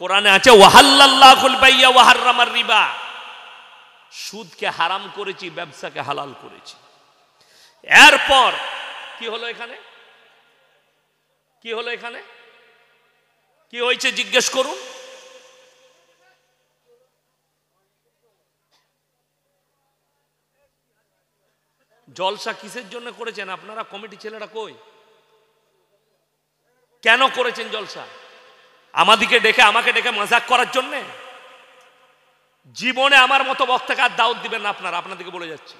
কোরআনে আছে ওয়াহাল্লাল্লাহুল বাইয়া ওয়া হাররামার রিবা, সুদকে হারাম করেছি, ব্যবসাকে হালাল করেছি। এরপর কি হলো এখানে? কি হলো এখানে? কি হয়েছে জিজ্ঞেস করুন। জলসা কিসের জন্য করেছেন আপনারা? কমিটি ছেলেরা কই? কেন করেছেন জলসা? আমাকে ডেকে মজাক করার জন্য? জীবনে আমার মতো বক্তাকে আর দাওয়াত দিবেন না আপনারা, আপনাদেরকে বলে যাচ্ছি।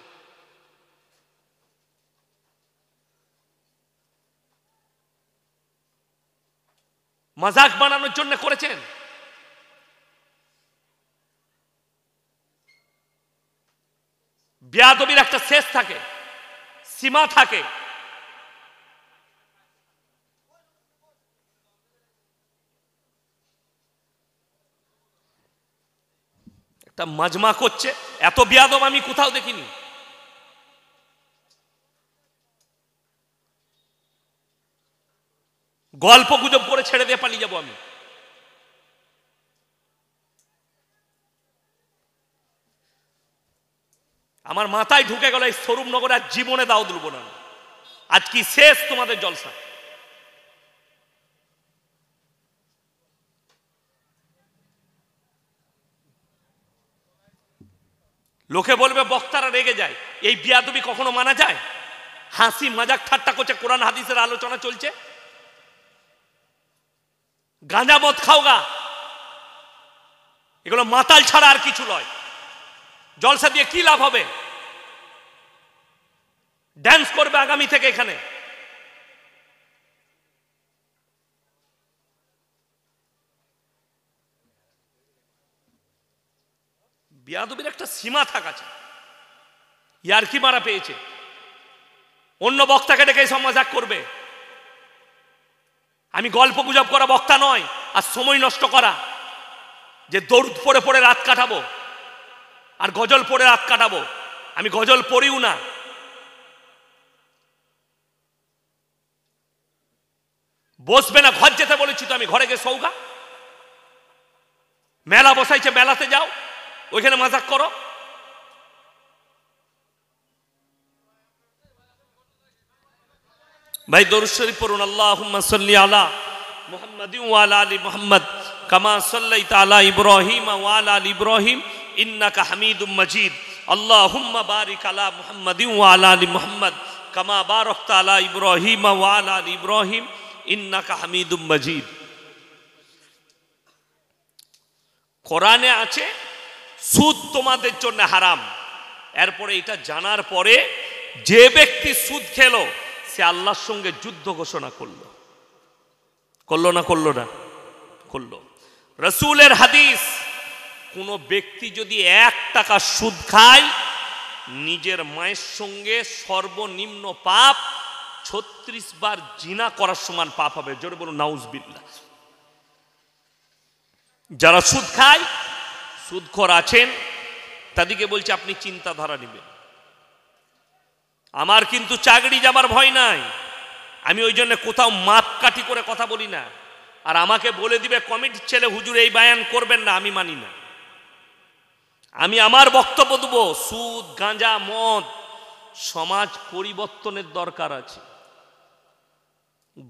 মজাক বানানোর জন্য করেছেন। বেয়াদবির একটা শেষ থাকে, সীমা থাকে। একটা মাজমা করছে, এত বেয়াদব আমি কোথাও দেখিনি। গল্প গুজব করে ছেড়ে দিয়ে পালিয়ে যাবো আমি। আমার মাথায় ঢুকে গেল এই স্বরূপনগরে আর জীবনে দাওয়াত দেব না। আজ কি শেষ তোমাদের জলসা? লোকে বলবে বক্তারা রেগে যায়। এই বিয়াদবি কখনো মানা যায়? হাসি মজাক ঠাট্টা করছে, কোরআন হাদিসের আলোচনা চলছে। গাঁজা মদ খাওগা, এগুলো মাতাল ছাড়া আর কিছু নয়। জলসা দিয়ে কি লাভ হবে? ড্যান্স করবে আগামী থেকে এখানে। বিয়াদবির একটা সীমা থাকা চাই। ইয়ারকি মারা পেয়েছে, অন্য বক্তাকে ডেকে সব মজাক করবে। আমি গল্প গুজব করা বক্তা নয়, আর সময় নষ্ট করা যে দরুদ পড়ে পড়ে রাত কাটাবো আর গজল পড়ে রাত কাটাবো। আমি গজল পড়িও না। বসবে না, ঘর যেতে বলেছি তো আমি, ঘরে গিয়ে সৌগা। মেলা বসাইছে, মেলাতে যাও, ওইখানে মজাক করো। ভাই দরুদ শরীফ পড়ুন। আল্লাহুম্মা সাল্লি আলা মুহাম্মাদিন ওয়া আলা আলি মুহাম্মাদ কামা সাল্লাইতা আলা ইব্রাহিম ওয়া আলা আলি ইব্রাহিম ইন্নাকা হামিদুম মাজিদ। আল্লাহুম্মা বারিক আলা মুহাম্মাদিন ওয়া আলা আলি মুহাম্মাদ কামা বারাকতা আলা ইব্রাহিম ওয়া আলা আলি ইব্রাহিম ইন্নাকা হামিদুম মাজিদ। কোরআনে আছে সুদ তোমাদের জন্য হারাম। এরপরে এটা জানার পরে যে ব্যক্তি সুদ খেলো সে আল্লাহর সঙ্গে যুদ্ধ ঘোষণা করলো। করলো না? করলো না? করলো। রাসূলের হাদিস, কোন ব্যক্তি যদি 1 টাকা সুদ খায়, নিজের মায়ের সঙ্গে সর্বনিম্ন পাপ 36 বার জিনা করার সমান পাপ হবে। জোরে বলুন নাউজুবিল্লাহ। যারা সুদ খায়, সুদখোর আছেন, তাদেরকে বলছে আপনি চিন্তাধারা নেবেন। আমার কিন্তু চাকরি যাবার ভয় নাই। আমি ওই জন্য কোথাও মাপকাঠি করে কথা বলি না। আর আমাকে বলে দিবে কমিটির ছেলে হুজুর এই বায়ান করবেন না, আমি মানি না। আমি আমার বক্তব্য দেবো। সুদ, গাঁজা, মদ, সমাজ পরিবর্তনের দরকার আছে।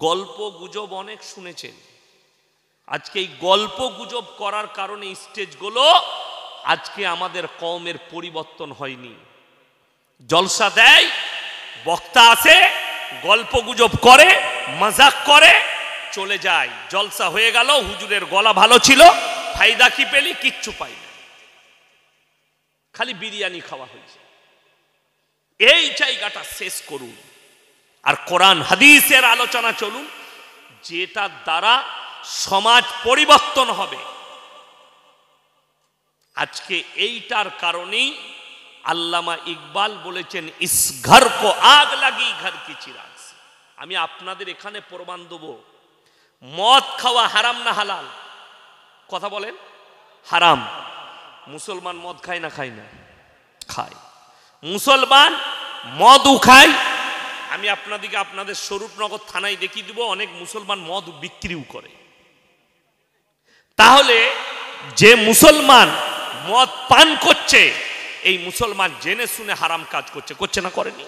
গল্প গুজব অনেক শুনেছেন। আজকে এই গল্প গুজব করার কারণে স্টেজগুলো আজকে আমাদের কওমের পরিবর্তন হয়নি। জলসা দেয়, বক্তা আসে, গল্প গুজব করে, মজাক করে, চলে যায়। জলসা হয়ে গেল, হুজুরের গলা ভালো ছিল, ফায়দা কি পেলি? কিচ্ছু পাই না, খালি বিরিয়ানি খাওয়া হয়েছে। এই জায়গাটা শেষ করুন, আর কোরআন হাদিসের আলোচনা চলুন, যেটার দ্বারা সমাজ পরিবর্তন হবে। আজকে এইটার কারণেই আল্লামা ইকবাল বলেছেন, ইস ঘর কো আগ লাগি ঘর কি চিরাগ। আমি আপনাদের এখানে প্রমাণ দেব, মদ খাওয়া হারাম না হালাল? কথা বলেন। হারাম। মুসলমান মদ খায় না খায় না? খায়। মুসলমান মদও খায়। আমি আপনাদেরকে আপনাদের স্বরূপনগর থানায় দেখিয়ে দিব, অনেক মুসলমান মদ বিক্রিও করে। তাহলে যে মুসলমান মদ পান করছে, এই মুসলমান জেনে শুনে হারাম কাজ করছে, করছে না করেনি?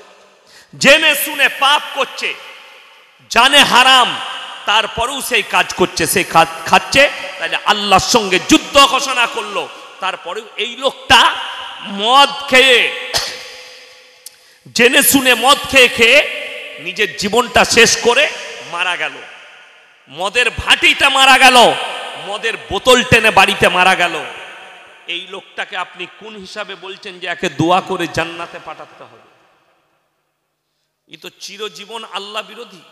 জেনে শুনে পাপ করছে, জানে হারাম, তারপরেও সেই কাজ করছে, সেই খাচ্ছে, তাহলে আল্লাহর সঙ্গে যুদ্ধ ঘোষণা করলো। তারপরেও এই লোকটা মদ খেয়ে, জেনে শুনে মদ খেয়ে খেয়ে নিজের জীবনটা শেষ করে মারা গেল, মদের ভাটিটা মারা গেল, মদের বোতল টেনে বাড়িতে মারা গেল। এই লোকটাকে আপনি কোন হিসাবে বলছেন যে একে দোয়া করে জান্নাতে পাঠাতে হবে? এ তো চিরজীবন আল্লাহ বিরোধী,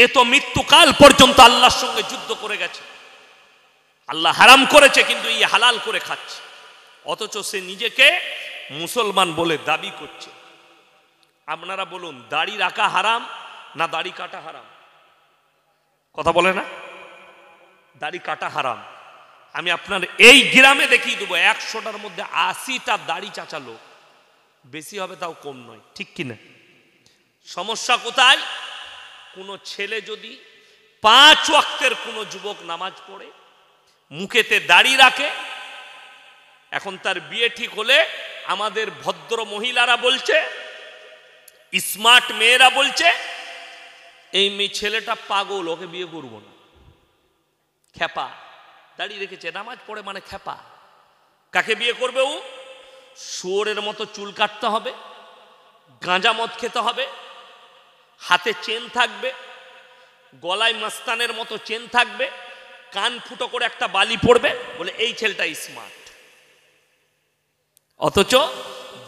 এ তো মৃত্যুকাল পর্যন্ত আল্লাহর সঙ্গে যুদ্ধ করে গেছে। আল্লাহ হারাম করেছে কিন্তু এই হালাল করে খাচ্ছে, অথচ সে নিজেকে মুসলমান বলে দাবি করছে। আপনারা বলুন, দাড়ি রাখা হারাম না দাড়ি কাটা হারাম? কথা বলে না? দাড়ি কাটা হারাম। আমি আপনার এই গ্রামে দেখিয়ে দেবো 100টার মধ্যে 80টা দাড়ি চাচা লোক, বেশি হবে তাও কম নয়, ঠিক কিনা? সমস্যা কোথায়? কোনো ছেলে যদি 5 ওয়াক্তের কোনো যুবক নামাজ পড়ে, মুখেতে দাড়ি রাখে, এখন তার বিয়ে ঠিক হলে আমাদের ভদ্র মহিলারা বলছে, স্মার্ট মেয়েরা বলছে, এই মেয়ে ছেলেটা পাগল, ওকে বিয়ে করব না। খেপা, দাড়ি রেখেছে, নামাজ পড়ে মানে খেপা। কাকে বিয়ে করবে ও? শুয়োরের মতো চুল কাটতে হবে, গাঁজা মদ খেতে হবে, হাতে চেন থাকবে, গলায় মাস্তানের মতো চেন থাকবে, কান ফুটো করে একটা বালি পড়বে, বলে এই ছেলেটা স্মার্ট। অথচ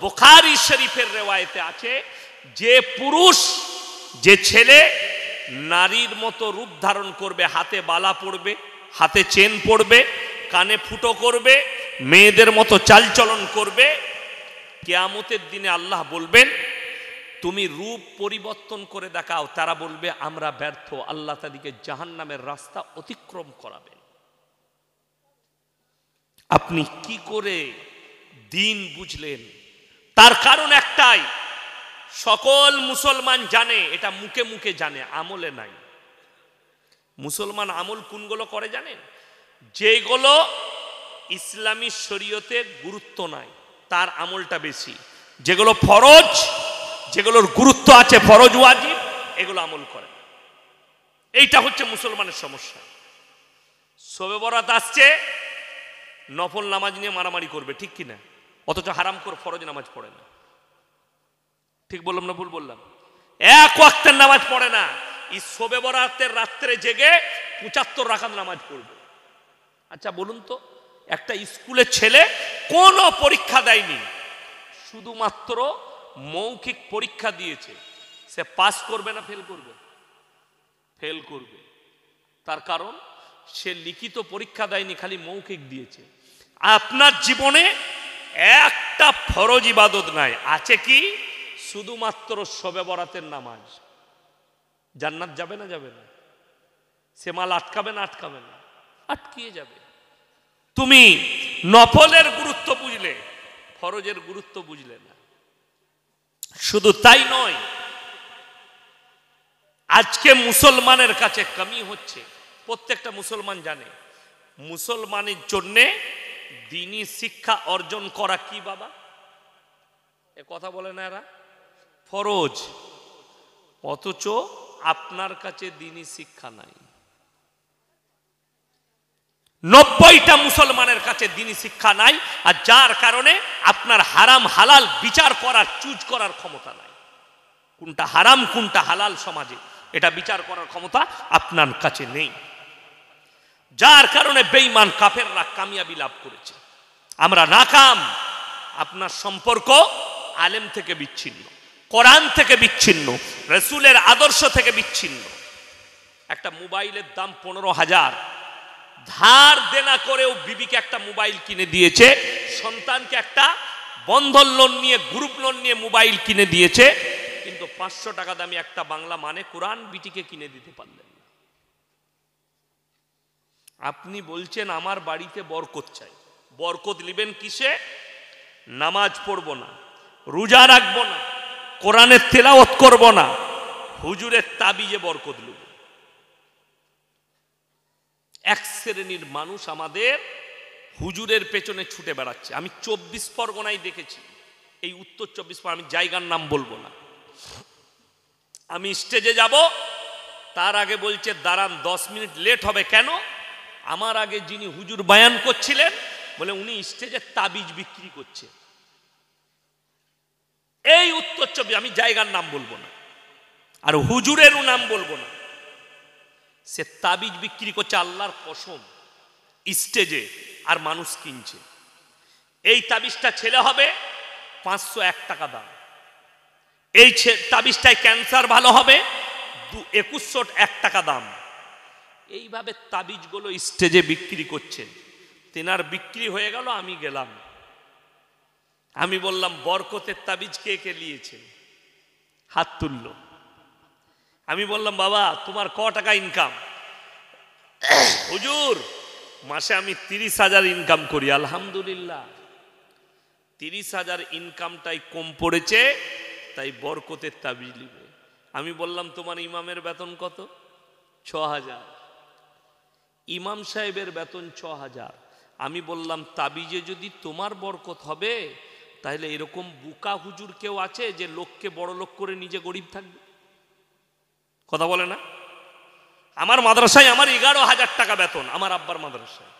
বুখারী শরীফের রিওয়ায়েতে আছে, যে পুরুষ, যে ছেলে নারীর মতো রূপ ধারণ করবে, হাতে বালা পড়বে, হাতে চেন পড়বে, কানে ফুটো করবে, মেয়েদের মতো চালচলন করবে, কিয়ামতের দিনে আল্লাহ বলবেন তুমি রূপ পরিবর্তন করে দেখাও। তারা বলবে আমরা ব্যর্থ, আল্লাহ তাদেরকে জাহান্নামের রাস্তা অতিক্রম করাবেন। আপনি কি করে দিন বুঝলেন? তার কারণ একটাই, সকল মুসলমান জানে, এটা মুখে মুখে জানে, আমলে নাই। মুসলমান আমল কোনগুলো করে জানেন? যেগুলো ইসলামী শরীয়তে গুরুত্ব নাই তার আমলটা বেশি, যেগুলো ফরজ, যেগুলোর গুরুত্ব আছে, ফরজ ওয়াজিব, এগুলো আমল করে। এইটা হচ্ছে মুসলমানের সমস্যা। শবে বরাত আসছে, নফল নামাজ নিয়ে মারামারি করবে, ঠিক কিনা? অথচ হারাম করে ফরজ নামাজ পড়ে না। ঠিক বললাম না ভুল বললাম? 1 ওয়াক্তের নামাজ পড়ে না, এই শবে বরাতের রাত্রে জেগে 75 রাকাত নামাজ পড়বে। আচ্ছা বলুন তো, একটা স্কুলের ছেলে কোনো পরীক্ষা দেয়নি, শুধুমাত্র মৌখিক পরীক্ষা দিয়েছে, সে পাস করবে না ফেল করবে? ফেল করবে। তার কারণ সে লিখিত পরীক্ষা দেয়নি, খালি মৌখিক দিয়েছে। আপনার জীবনে একটা ফরজ ইবাদত নাই, আছে কি? শুধুমাত্র শবে বরাতের নামাজ। জান্নাত যাবে না? যাবে না? সে মাল আটকাবে না? আটকাবে না? আটকিয়ে যাবে। তুমি নফলের গুরুত্ব বুঝলে, ফরজের গুরুত্ব বুঝলে না। শুধু তাই নয়, আজকে মুসলমানের কাছে কমি হচ্ছে। প্রত্যেকটা মুসলমান জানে, মুসলমানের জন্যে দ্বীনি শিক্ষা অর্জন করা কি বাবা? এ কথা বলে না এরা, ফরজ। অথচ আপনার কাছে দ্বীনি শিক্ষা নাই। 90টা মুসলমানের কাছে দ্বীনি শিক্ষা নাই, আর যার কারণে আপনার হারাম হালাল বিচার করার, চুজ করার ক্ষমতা নাই। কোনটা হারাম কোনটা হালাল সমাজে, এটা বিচার করার ক্ষমতা আপনার কাছে নেই। যার কারণে বেঈমান কাফেররা কামিয়াবি লাভ করেছে, আমরা নাকাম। আপনার সম্পর্ক আলেম থেকে বিচ্ছিন্ন, কোরআন থেকে বিচ্ছিন্ন, রাসূলের আদর্শ থেকে বিচ্ছিন্ন। একটা মোবাইলের দাম 15,000, ধার দেনা করেও বিবিকে একটা মোবাইল কিনে দিয়েছে, সন্তানকে একটা বন্ধন লোন নিয়ে, গ্রুপ লোন নিয়ে মোবাইল কিনে দিয়েছে, কিন্তু 500 টাকা দামি একটা বাংলা মানে কোরআন বিটিকে কিনে দিতে পারলেন না। আপনি বলছেন আমার বাড়িতে বরকত চাই। বরকত নেবেন কিসে? নামাজ পড়ব না, রোজা রাখব না, কোরআনের তেলাওয়াত করব না, হুজুরের তাবিজে বরকত নেব। এক শ্রেণীর মানুষ আমাদের হুজুরের পেছনে ছুটে বেড়াচ্ছে। আমি 24 পরগনায় দেখেছি, এই উত্তর 24 পরগনা, আমি জায়গার নাম বলবো না। আমি স্টেজে যাব, তার আগে বলছে দাঁড়ান 10 মিনিট লেট হবে। কেন? আমার আগে যিনি হুজুর বয়ান করছিলেন বলে উনি স্টেজে তাবিজ বিক্রি করছে। এই উত্তর 24, আমি জায়গার নাম বলবো না আর হুজুরেরও নাম বলবো না, সে তাবিজ বিক্রি করছে আল্লাহর কসম স্টেজে, আর মানুষ কিনছে। এই তাবিজটা ছেলে হবে 501 টাকা দাম, এই তাবিজটায় ক্যান্সার ভালো হবে 2101 টাকা দাম। এইভাবে তাবিজগুলো স্টেজে বিক্রি করছেন। তেনার বিক্রি হয়ে গেল, আমি গেলাম, আমি বললাম বরকতের তাবিজ কে কে নিয়েছে? হাত তুলল। আমি বললাম বাবা তোমার ক টাকা ইনকাম? হুজুর মাসে আমি 30,000 ইনকাম করি। আলহামদুলিল্লাহ, 30,000 ইনকামটাই কম পড়েছে, তাই বরকতের তাবিজ নিবে। আমি বললাম তোমার ইমামের বেতন কত? 6,000। ইমাম সাহেবের বেতন 6,000। আমি বললাম তাবিজে যদি তোমার বরকত হবে, তাহলে এরকম বুকা হুজুর কেউ আছে যে লোককে বড় লোক করে নিজে গরিব থাকবে? কথা বলে না? আমার মাদ্রাসায় আমার 11,000 টাকা বেতন, আমার আব্বার মাদ্রাসায়।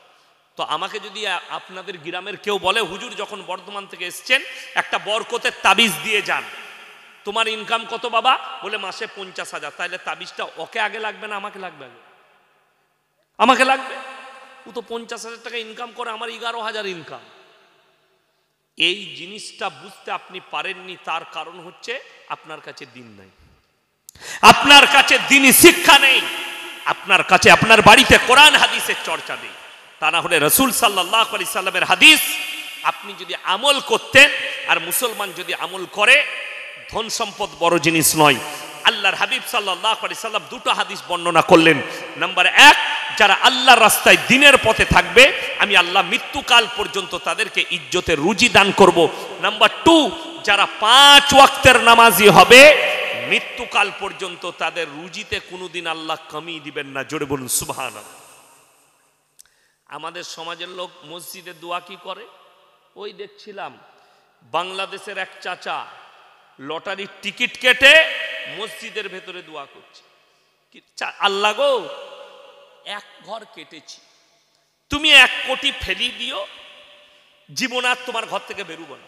তো আমাকে যদি আপনাদের গ্রামের কেউ বলে হুজুর যখন বর্ধমান থেকে এসছেন একটা বরকতের তাবিজ দিয়ে যান, তোমার ইনকাম কত বাবা? বলে মাসে 50,000। তাহলে তাবিজটা ওকে আগে লাগবে না আমাকে লাগবে? আগে আমাকে লাগবে। ও তো 50,000 টাকা ইনকাম করে, আমার 11,000 ইনকাম। এই জিনিসটা বুঝতে আপনি পারেননি, তার কারণ হচ্ছে আপনার কাছে দিন নাই, আপনার কাছে দিনই শিক্ষা নেই, আপনার কাছে আপনার বাড়িতে কোরআন হাদিসের চর্চা নেই। তা না হলে রাসূল সাল্লাল্লাহু আলাইহি সাল্লামের হাদিস আপনি যদি আমল করতেন, আর মুসলমান যদি আমল করে, ধন সম্পদ বড় জিনিস নয়। আল্লাহর হাবিব সাল্লাল্লাহু আলাইহি সাল্লাম দুটো হাদিস বর্ণনা করলেন। নাম্বার 1, যারা আল্লাহর রাস্তায় দ্বীনের পথে থাকবে আমি আল্লাহ মৃত্যুকাল পর্যন্ত তাদেরকে ইজ্জতের রুজি দান করব। নাম্বার 2, যারা 5 ওয়াক্তের নামাজি হবে মৃত্যুকাল পর্যন্ত তাদের রুজিতে কোনোদিন আল্লাহ কমি দিবেন না। জোরে বলুন সুবহানাল্লাহ। আমাদের সমাজের লোক মসজিদে দোয়া কি করে? ওই দেখছিলাম বাংলাদেশের এক চাচা লটারির টিকিট কেটে মসজিদের ভেতরে দোয়া করছে। আল্লাহ গো, 1 ঘর কেটেছি, তুমি 1 কোটি ফেলি দিও, জীবন আর তোমার ঘর থেকে বেরোবো না।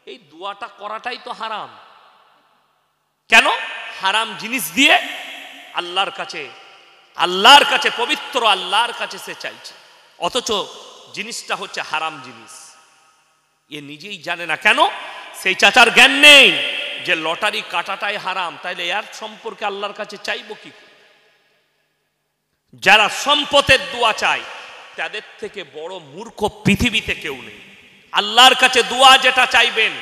এই দোয়াটা করাটাই তো হারাম। কেন? হারাম জিনিস দিয়ে আল্লাহর কাছে পবিত্র আল্লাহর কাছে সে চাইছে, অথচ জিনিসটা হচ্ছে হারাম জিনিস। এ নিজেই জানে না। কেন? সেই চাচার জ্ঞান নেই যে লটারি কাটাটাই হারাম, তাইলে এর সম্পর্কে আল্লাহর কাছে চাইবো কি? যারা সম্পদের দোয়া চায় তাদের থেকে বড় মূর্খ পৃথিবীতে কেউ নেই। আল্লাহর কাছে দোয়া যেটা চাইবেন,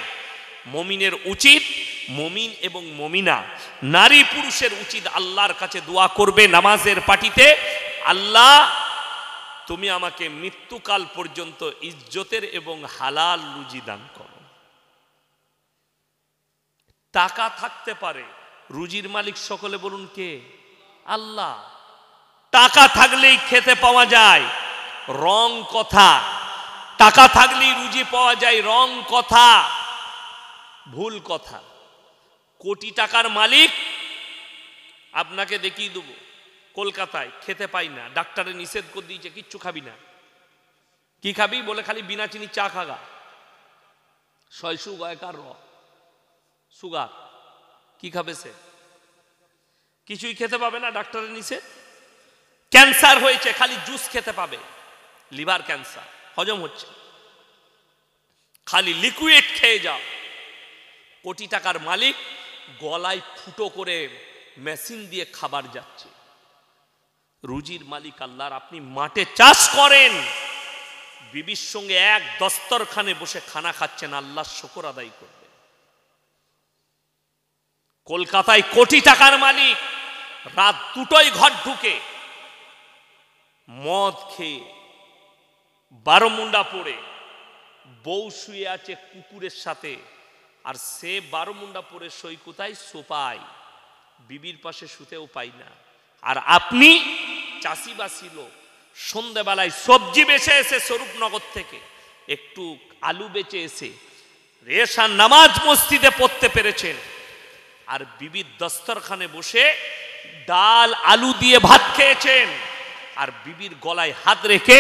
মুমিনের উচিত, মুমিন এবং মুমিনা নারী পুরুষের উচিত আল্লাহর কাছে দোয়া করবে নামাজের পাটিতে, আল্লাহ তুমি আমাকে মৃত্যুকাল পর্যন্ত ইজ্জতের এবং হালাল রুজি দান করো। টাকা থাকতে পারে, রুজির মালিক সকলে বলুন কে? আল্লাহ। টাকা থাকলেই খেতে পাওয়া যায়, রং কথা। টাকা থাকলেই রুজি পাওয়া যায়, রং কথা, ভুল কথা। কোটি টাকার মালিক আপনাকে দেখিয়ে দেবো, কলকাতায় খেতে পাই না, ডাক্তারে নিষেধ করে দিয়েছে কিচ্ছু খাবি না। কি খাবি? বলে খালি বিনা চিনি চা খাগা, 600 গয়কার সুগার। কি খাবে সে? কিছুই খেতে পাবে না, ডাক্তারের নিষেধ। ক্যান্সার হয়েছে, খালি জুস খেতে পাবে, লিভার ক্যান্সার, হজম হচ্ছে, খালি লিকুইড খেয়ে যাও। কোটি টাকার মালিক গলায় ফুটো করে মেশিন দিয়ে খাবার যাচ্ছে। রুজির মালিক আল্লাহর। আপনি মাঠে চাষ করেন, বিবির সঙ্গে এক দস্তরখানে বসে খানা খাচ্ছেন, আল্লাহর শুকর আদায় করবেন। কলকাতায় কোটি টাকার মালিক রাত 2টোয় ঘর ঢুকে মদ খেয়ে 12 মুন্ডা পড়ে, বউ শুয়ে আছে কুকুরের সাথে, আর সে 12 মুন্ডা পরে সই কোথায়? সোপায়, বিবির পাশে শুতেও পাই না। আর আপনি চাষিবাসী লোক, সন্ধ্যেবেলায় সবজি বেচে এসে স্বরূপনগর থেকে একটু আলু বেচে এসে রেশান নামাজ মসজিদে পড়তে পেরেছেন, আর বিবির দস্তরখানে বসে ডাল আলু দিয়ে ভাত খেয়েছেন, আর বিবির গলায় হাত রেখে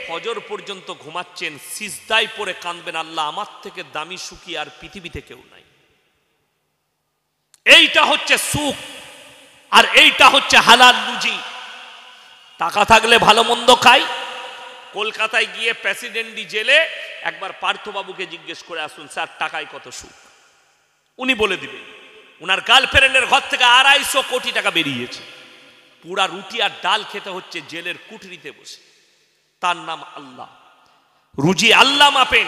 ফজর পর্যন্ত ঘুমাচ্ছেন, সিজদায় পড়ে কাঁদবেন, আল্লাহ আমার থেকে দামি সুখী আর পৃথিবীতে কেউ নাই। এইটা হচ্ছে সুখ, আর এইটা হচ্ছে হালাল রুজি। টাকা থাকলে ভালো মন্দ খাই। কলকাতায় গিয়ে প্রেসিডেন্টি জেলে একবার পার্থবাবুকে জিজ্ঞেস করে আসুন, স্যার টাকায় কত সুখ? উনি বলে দিবেন উনার গার্লফ্রেন্ডের ঘর থেকে 250 কোটি টাকা বেরিয়েছে, পুরা রুটি আর ডাল খেতে হচ্ছে জেলের কুঠরিতে বসে। তার নাম আল্লাহ। রুজি আল্লাহ মাপেন।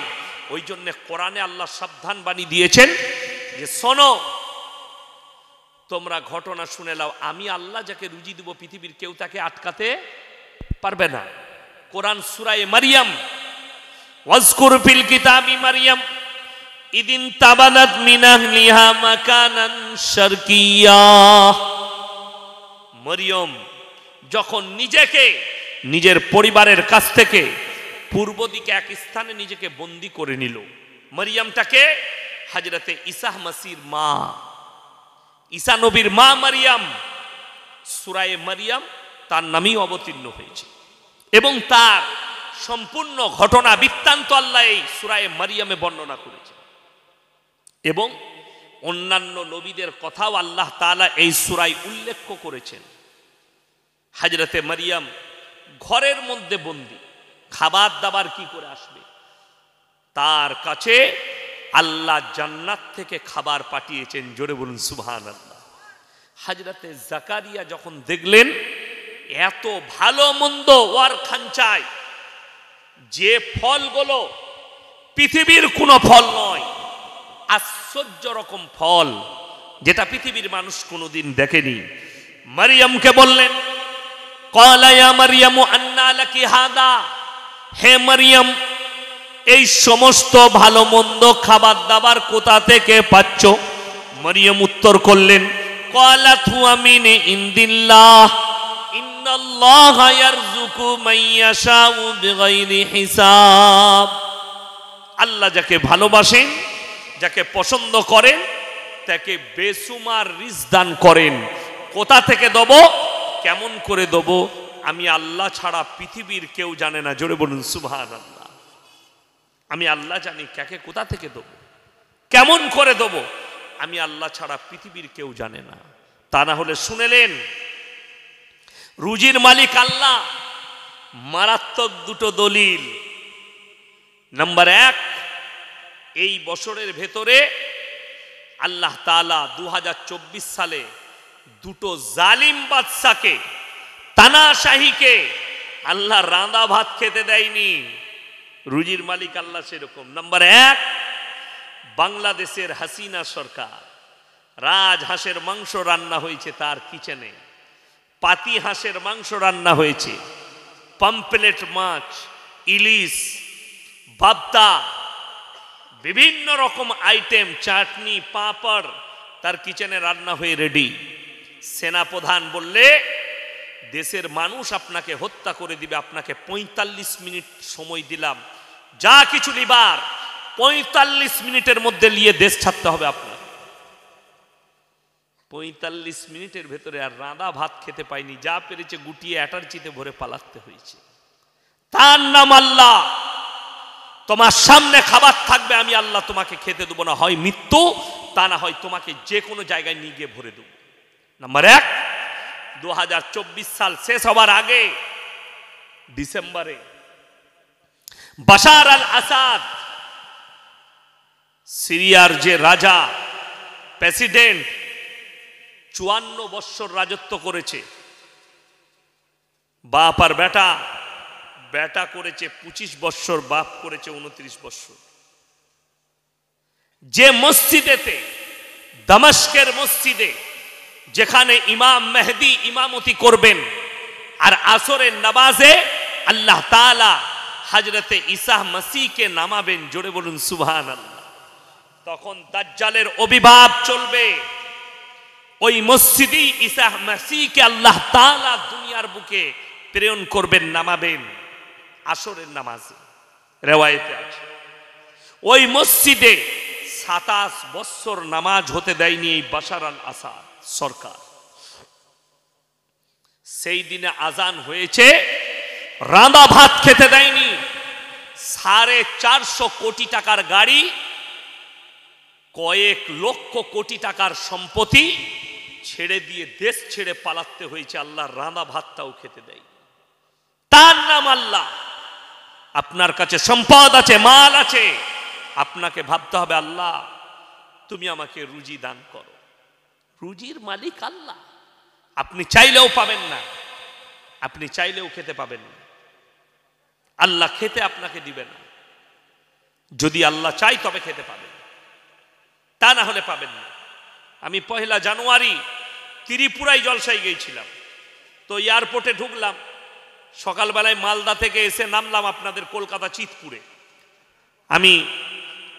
ওই জন্য কোরআনে আল্লাহ সাবধান বাণী দিয়েছেন যে শোনো, তোমরা ঘটনা শুনে নাও, আমি আল্লাহ যাকে রুজি দিব পৃথিবীর কেউ তাকে আটকাতে পারবে না। কোরআন সূরা মারিয়াম, ওয়াজকুর ফিল কিতাবি মারিয়াম ইদিন তাবানাত মিন আহলিহা মাকানান শারকিয়া। মরিয়ম যখন নিজেকে নিজের পরিবারের কাছ থেকে পূর্ব দিকে এক স্থানে নিজেকে বন্দী করে নিল। মরিয়মটাকে হযরতে ঈসা মসির মা, ঈসা নবীর মা মারিয়াম, সূরা মারিয়াম তার নামেই অবতীর্ণ হয়েছে, এবং তার সম্পূর্ণ ঘটনা বৃত্তান্ত আল্লাহ এই সূরা মারিয়ামে বর্ণনা করেছে। এবং অন্যান্য নবীদের কথাও আল্লাহ তাআলা এই সূরায় উল্লেখ করেছেন। হযরতে মারিয়াম ঘরের মধ্যে বন্দী, খাবার দাবার কি করে আসবে? তার কাছে আল্লাহ জান্নাত থেকে খাবার পাঠিয়েছেন। জোরে বলুন সুবহানাল্লাহ। হযরতে জাকারিয়া যখন দেখলেন এত ভালো মন্দ ওর খাঞ্চায়, যে ফলগুলো পৃথিবীর কোনো ফল নয়, আশ্চর্য রকম ফল যেটা পৃথিবীর মানুষ কোনোদিন দেখেনি, মারিয়ামকে বললেন, ক্বালা ইয়া মারিয়ামু আন্না লাকি হাদা, হে মারিয়াম এই সমস্ত ভালো মন্দ খাবার দাবার কোথা থেকে পাচ্ছ? মারিয়াম উত্তর করলেন, ক্বালাত হুয়া মিন ইনদিল্লাহ ইন্নাল্লাহা ইয়ারযুকু মান ইয়াশাউ বিগাইরি হিসাব। আল্লাহ যাকে ভালোবাসেন, যাকে পছন্দ করেন, তাকে বেসুমার রিজক দান করেন। কোথা থেকে দেব, কেমন করে দেব, আমি আল্লাহ ছাড়া পৃথিবীর কেউ জানে না। জোরে বলুন সুবহানাল্লাহ। আমি আল্লাহ জানি কাকে কোথা থেকে দেব, কেমন করে দেব, আমি আল্লাহ ছাড়া পৃথিবীর কেউ জানে না। তা না হলে শুনেলেন, রুজির মালিক আল্লাহ। মারাত্মক দুটো দলিল। নাম্বার 1, এই বছরের ভেতরে আল্লাহ তাআলা 2024 সালে দুটো জালিম বাদশাকে, তানাশাহীকে আল্লাহ রাঁধা ভাত খেতে দেয়নি। রুজির মালিক আল্লাহ সেরকম। নাম্বার 1, বাংলাদেশের হাসিনা সরকার, রাজহাঁসের মাংস রান্না হয়েছে তার কিচেনে, পাতি হাঁসের মাংস রান্না হয়েছে, পাম্পলেট মাছ, ইলিশ, ভাবতা, বিভিন্ন রকম আইটেম, চাটনি, পাঁপড় তার কিচেনে রান্না হয়ে রেডি। সেনাপ্রধান বললে, দেশের মানুষ আপনাকে হত্যা করে দিবে, আপনাকে 45 মিনিট সময় দিলাম, যা কিছু নিবার 45 মিনিটের মধ্যে নিয়ে দেশ ছাড়তে হবে আপনার। 45 মিনিটের ভেতরে আর রাঁধা ভাত খেতে পাইনি, যা পেরেছে গুটিয়ে অ্যাটার্জিতে ভরে পালাতে হয়েছে। তার নাম আল্লাহ। তোমার সামনে খাবার থাকবে, আমি আল্লাহ তোমাকে খেতে দেবো না, হয় মৃত্যু, তা না হয় তোমাকে যে কোনো জায়গায় নিয়ে গিয়ে ভরে দেবো। নাম্বার 1, 2024 সাল শেষ হবার আগে ডিসেম্বরে বাশার আল আসাদ, সিরিয়ার যে রাজা, প্রেসিডেন্ট, 54 বছর রাজত্ব করেছে। বাপ আর বেটা, বেটা করেছে 25 বছর, বাপ করেছে 29 বছর। যে মসজিদেতে, দামেস্কের মসজিদে, যেখানে ইমাম মেহদি ইমামতি করবেন, আর আসরের নামাজে আল্লাহ তাআলা হযরতে ঈসা মসিহকে নামাবেন। জোরে বলুন সুবহানাল্লাহ। তখন দাজ্জালের অভিভাব চলবে। ওই মসজিদেই ঈসা মসিহকে আল্লাহ তাআলা দুনিয়ার বুকে প্রেরণ করবেন, নামাবেন আসরের নামাজে। রেওয়ায়েতে আছে ওই মসজিদে 27 বছর নামাজ হতে দেয়নি এই বাশার আল আসাদ সরকার। সেই দিনে আজান হয়েছে, রাঁধা ভাত খেতে দেয়নি। 450 কোটি টাকার গাড়ি, কয়েক লক্ষ কোটি টাকার সম্পত্তি ছেড়ে দিয়ে দেশ ছেড়ে পালাতে হয়েছে, আল্লাহর রাঁধা ভাতটাও খেতে দেয়। তার নাম আল্লাহ। আপনার কাছে সম্পদ আছে, মাল আছে, আপনাকে ভাবতে হবে আল্লাহ তুমি আমাকে রুজি দান করো। রুজির মালিক আল্লাহ। আপনি চাইলেও পাবেন না, আপনি চাইলেও খেতে পাবেন না। আল্লাহ খেতে আপনাকে দিবে না। যদি আল্লাহ চাই তবে খেতে পাবেন, তা না হলে পাবেন না। আমি 1 জানুয়ারি ত্রিপুরায় জলসায় গিয়েছিলাম, তো এয়ারপোর্টে ঢুকলাম। সকালবেলায় মালদা থেকে এসে নামলাম আপনাদের কলকাতা চিতপুরে। আমি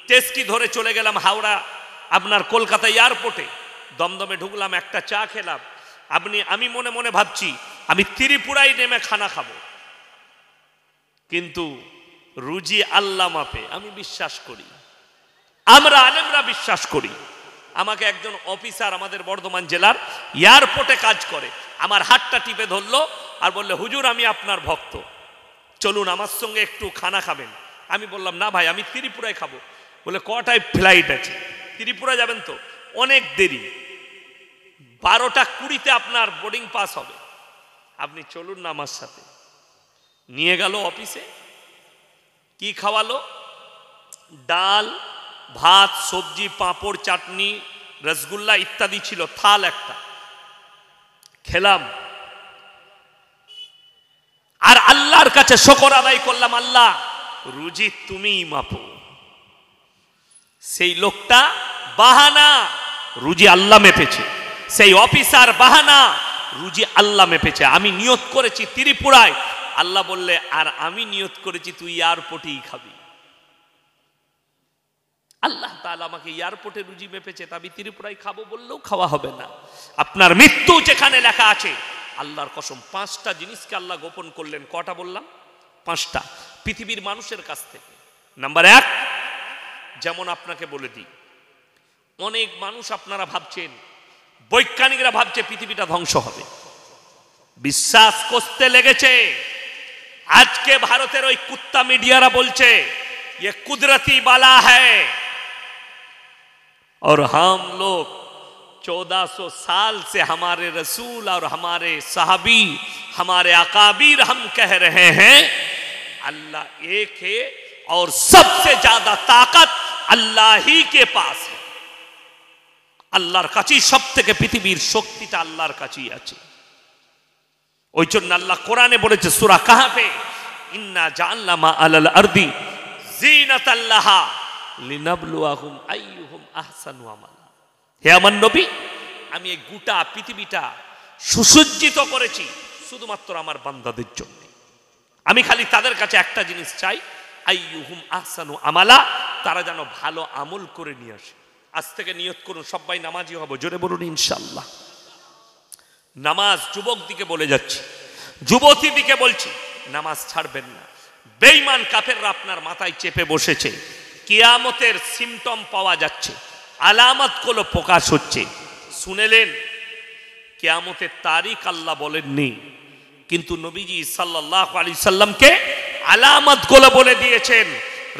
টেস্কি ধরে চলে গেলাম হাওড়া আপনার কলকাতা এয়ারপোর্টে। দমদমে ঢুকলাম, একটা চা খেলাম। আমি মনে মনে ভাবছি আমি ত্রিপুরায় নেমে খানা খাবো, কিন্তু রুজি আল্লাহ মাপে। আমি বিশ্বাস করি, আমরা আলেমরা বিশ্বাস করি। আমাকে একজন অফিসার আমাদের বর্ধমান জেলার এয়ারপোর্টে কাজ করে, আমার হাতটা টিপে ধরলো আর বললে, হুজুর আমি আপনার ভক্ত, চলুন আমার সঙ্গে একটু খানা খাবেন। আমি বললাম না ভাই, আমি ত্রিপুরায় খাবো। বলে কটায় ফ্লাইট আছে? ত্রিপুরা যাবেন তো অনেক দেরি, 12টা 20-তে আপনার বোর্ডিং পাস হবে, আপনি চলুন না আমার সাথে। নিয়ে গেল অফিসে, কি খাওয়ালো? ডাল, ভাত, সবজি, পাঁপড়, চাটনি, রসগোল্লা ইত্যাদি ছিল, থাল একটা। খেলাম আর আল্লাহর কাছে শুকর আদায় করলাম, আল্লাহ রুজি তুমিই মাপো। সেই লোকটা বাহানা, রুজি আল্লাহ মেপেছে। সেই অফিসার বাহানা, রুজি আল্লাহ মেপেছে। আমি নিয়ত করেছি ত্রিপুরায়, আল্লাহ বললে আর আমি নিয়ত করেছি তুই এয়ারপোর্টেই খাবি। আল্লাহ তাআলা আমাকে এয়ারপোর্টে রুজি মেপেছে, তা আমি ত্রিপুরায় খাবো বললেও খাওয়া হবে না। আপনার মৃত্যু যেখানে লেখা আছে, আল্লাহর কসম 5টা জিনিসকে আল্লাহ গোপন করলেন। কটা বললাম? 5টা, পৃথিবীর মানুষের কাছ থেকে। নাম্বার 1, যেমন আপনাকে বলে দিই, অনেক মানুষ আপনারা ভাবছেন, বৈজ্ঞানিকরা ভাবছে পৃথিবীটা ধ্বংস হবে, বিশ্বাস করতে লেগেছে। আজকে ভারতের ওই কুত্তা মিডিয়ারা বলছে ये कुदरती बाला है, और हम लोग 1400 साल से हमारे रसूल और हमारे साहबी, हमारे अकाबीर हम कह रहे हैं अल्लाह एक है और सबसे ज्यादा ताकत अल्लाह ही के पास है। আল্লাহর কাছেই সব থেকে পৃথিবীর শক্তিটা আল্লাহর কাছেই আছে। ওই জন্য আল্লাহ কোরআনে বলেছে সূরা কাহফে, ইন্না জাআলনা মা আলাল আরদি জিনাতাল লাহা লিনাবলুয়াহুম আইয়ুহুম আহসানু আমালা। হে আমার নবী, আমি এই গোটা পৃথিবীটা সুসজ্জিত করেছি শুধুমাত্র আমার বান্দাদের জন্য। আমি খালি তাদের কাছে একটা জিনিস চাই, আইয়ুহুম আহসানু আমালা, তারা যেন ভালো আমল করে নিয়ে আসে। আজ থেকে নিয়ত করুন সবাই নামাজি হব, জোরে বলুন ইনশাআল্লাহ। নামাজ যুবক দিকে বলে যাচ্ছি, যুবতী দিকে বলছি, নামাজ ছাড়বেন না। বেঈমান কাফেররা আপনার মাথায় চেপে বসেছে, কিয়ামতের সিমটম পাওয়া যাচ্ছে, আলামতগুলো প্রকাশ হচ্ছে। শুনেলেন কিয়ামতের তারিখ আল্লাহ বলেননি, কিন্তু নবীজি সাল্লাল্লাহু আলাইহি সাল্লামকে আলামতগুলো বলে দিয়েছেন।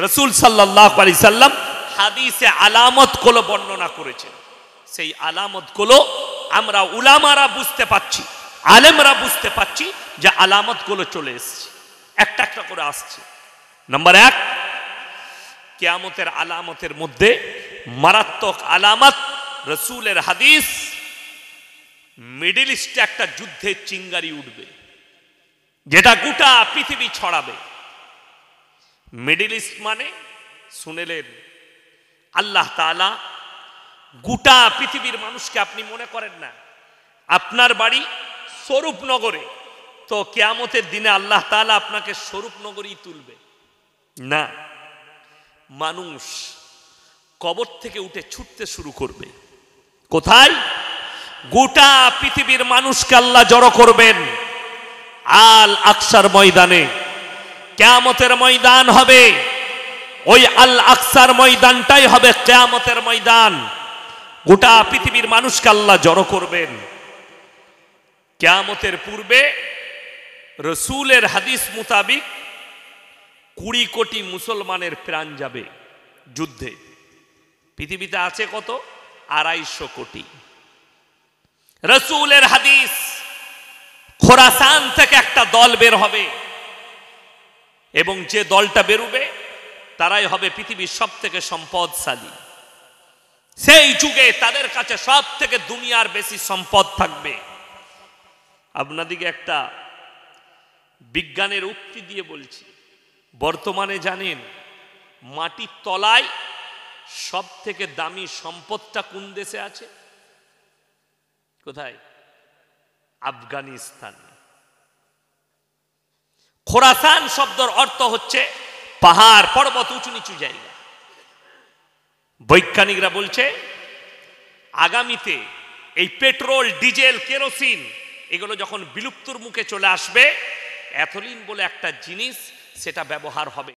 রাসূল সাল্লাল্লাহু আলাইহি সাল্লাম হাদিসে আলামতগুলো বর্ণনা করেছেন। সেই আলামতগুলো আমরা উলামারা বুঝতে পাচ্ছি, আলেমরা বুঝতে পাচ্ছি যে আলামতগুলো চলে এসেছে, একটা একটা করে আসছে। নাম্বার 1, কিয়ামতের আলামতের মধ্যে মারাত্মক আলামত, রাসূলের হাদিস, মিডল ইস্টে একটা যুদ্ধের চিঙ্গারি উঠবে, যেটা গোটা পৃথিবী ছড়াবে। মিডল ইস্ট মানে শুনেলেন, আল্লাহ তাআলা গোটা পৃথিবীর মানুষকে, আপনি মনে করেন না আপনার বাড়ি স্বরূপনগরে, তো কিয়ামতের দিনে আল্লাহ তাআলা আপনাকে স্বরূপনগরেই তুলবে না। মানুষ কবর থেকে উঠে ছুটতে শুরু করবে। কোথায়? গোটা পৃথিবীর মানুষকে আল্লাহ জড়ো করবেন আল আকসার ময়দানে। কিয়ামতের ময়দান হবে, ওই আল আকসার ময়দানটাই হবে কিয়ামতের ময়দান। গোটা পৃথিবীর মানুষকে আল্লাহ জড়ো করবেন। কিয়ামতের পূর্বে রসূলের হাদিস মোতাবিক 20 কোটি মুসলমানের প্রাণ যাবে যুদ্ধে। পৃথিবীতে আছে কত? 250 কোটি। রসূলের হাদিস, খোরাসান থেকে একটা দল বের হবে এবং যে দলটা বেরোবে তারাই হবে পৃথিবীর সব থেকে সম্পদশালী। সেই যুগে তাদের কাছে সব থেকে দুনিয়ার বেশি সম্পদ থাকবে। আপনাদিকে একটা বিজ্ঞানের উক্তি দিয়ে বলছি, বর্তমানে জানেন মাটির তলায় সব থেকে দামি সম্পদটা কোন দেশে আছে? কোথায়? আফগানিস্তান। খোরাসান শব্দের অর্থ হচ্ছে পাহাড়, পর্বত, উঁচু নিচু জায়গা। বৈজ্ঞানিকরা বলছে আগামীতে এই পেট্রোল, ডিজেল, কেরোসিন এগুলো যখন বিলুপ্তর মুখে চলে আসবে, অ্যাথলিন বলে একটা জিনিস সেটা ব্যবহার হবে।